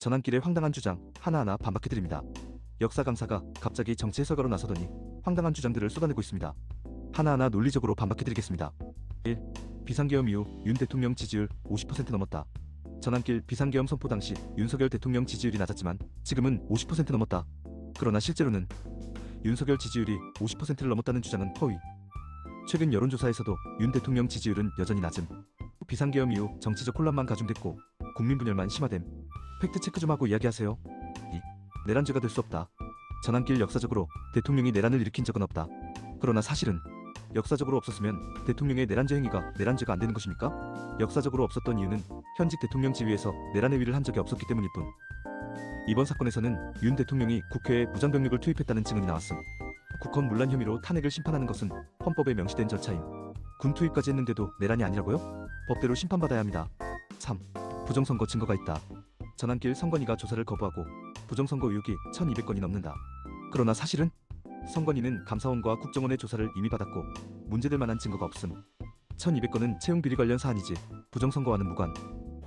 전환길의 황당한 주장 하나하나 반박해드립니다. 역사 강사가 갑자기 정치 해설가로 나서더니 황당한 주장들을 쏟아내고 있습니다. 하나하나 논리적으로 반박해드리겠습니다. 1. 비상계엄 이후 윤 대통령 지지율 50% 넘었다. 전환길 비상계엄 선포 당시 윤석열 대통령 지지율이 낮았지만 지금은 50% 넘었다. 그러나 실제로는 윤석열 지지율이 50%를 넘었다는 주장은 허위. 최근 여론조사에서도 윤 대통령 지지율은 여전히 낮음. 비상계엄 이후 정치적 혼란만 가중됐고 국민 분열만 심화됨. 팩트체크 좀 하고 이야기하세요. 2. 내란죄가 될 수 없다. 전환길 역사적으로 대통령이 내란을 일으킨 적은 없다. 그러나 사실은 역사적으로 없었으면 대통령의 내란죄 행위가 내란죄가 안 되는 것입니까? 역사적으로 없었던 이유는 현직 대통령 지위에서 내란 행위를 한 적이 없었기 때문일 뿐. 이번 사건에서는 윤 대통령이 국회에 무장병력을 투입했다는 증언이 나왔음. 국헌 문란 혐의로 탄핵을 심판하는 것은 헌법에 명시된 절차임. 군 투입까지 했는데도 내란이 아니라고요? 법대로 심판받아야 합니다. 3. 부정선거 증거가 있다. 전환길 선관위가 조사를 거부하고 부정선거 의혹이 1200건이 넘는다. 그러나 사실은 선관위는 감사원과 국정원의 조사를 이미 받았고 문제될 만한 증거가 없음. 1200건은 채용비리 관련 사안이지 부정선거와는 무관.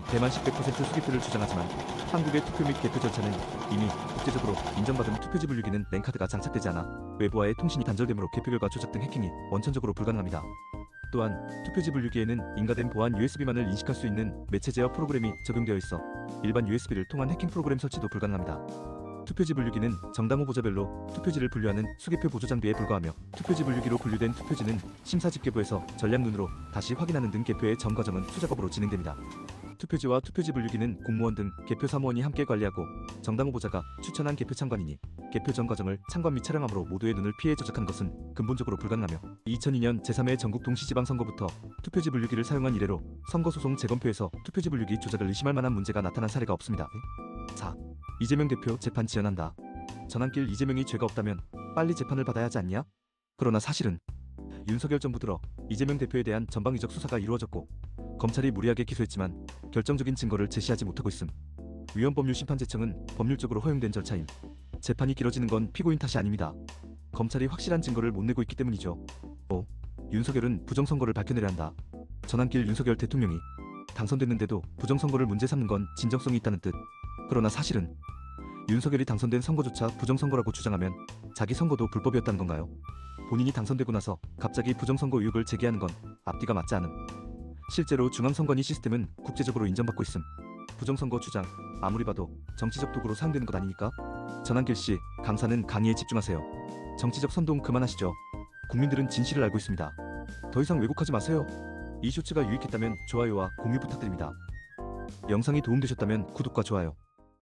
대만식 100% 수기표를 주장하지만 한국의 투표 및 개표 절차는 이미 국제적으로 인정받은 투표지 분류기는 랜카드가 장착되지 않아 외부와의 통신이 단절되므로 개표 결과 조작 등 해킹이 원천적으로 불가능합니다. 또한 투표지 분류기에는 인가된 보안 USB만을 인식할 수 있는 매체 제어 프로그램이 적용되어 있어 일반 USB를 통한 해킹 프로그램 설치도 불가능합니다. 투표지 분류기는 정당 후보자별로 투표지를 분류하는 수개표 보조 장비에 불과하며 투표지 분류기로 분류된 투표지는 심사집계부에서 전략 눈으로 다시 확인하는 등 개표의 전 과정은 수작업으로 진행됩니다. 투표지와 투표지 분류기는 공무원 등 개표 사무원이 함께 관리하고 정당 후보자가 추천한 개표 참관인이 개표 전 과정을 참관 및 촬영함으로 모두의 눈을 피해 조작한 것은 근본적으로 불가능하며 2002년 제3회 전국 동시지방선거부터 투표지 분류기를 사용한 이래로 선거소송 재검표에서 투표지 분류기 조작을 의심할 만한 문제가 나타난 사례가 없습니다. 4. 이재명 대표 재판 지연한다. 전환길 이재명이 죄가 없다면 빨리 재판을 받아야 하지 않냐? 그러나 사실은 윤석열 정부 들어 이재명 대표에 대한 전방위적 수사가 이루어졌고 검찰이 무리하게 기소했지만 결정적인 증거를 제시하지 못하고 있음. 위헌법률심판제청은 법률적으로 허용된 절차임. 재판이 길어지는 건 피고인 탓이 아닙니다. 검찰이 확실한 증거를 못 내고 있기 때문이죠. 5. 윤석열은 부정선거를 밝혀내려 한다. 전환길 윤석열 대통령이 당선됐는데도 부정선거를 문제 삼는 건 진정성이 있다는 뜻. 그러나 사실은 윤석열이 당선된 선거조차 부정선거라고 주장하면 자기 선거도 불법이었다는 건가요? 본인이 당선되고 나서 갑자기 부정선거 의혹을 제기하는 건 앞뒤가 맞지 않음. 실제로 중앙선관위 시스템은 국제적으로 인정받고 있음. 부정선거 주장 아무리 봐도 정치적 도구로 사용되는 것 아닙니까? 전환길 씨, 강사는 강의에 집중하세요. 정치적 선동 그만하시죠. 국민들은 진실을 알고 있습니다. 더 이상 왜곡하지 마세요. 이 쇼츠가 유익했다면 좋아요와 공유 부탁드립니다. 영상이 도움되셨다면 구독과 좋아요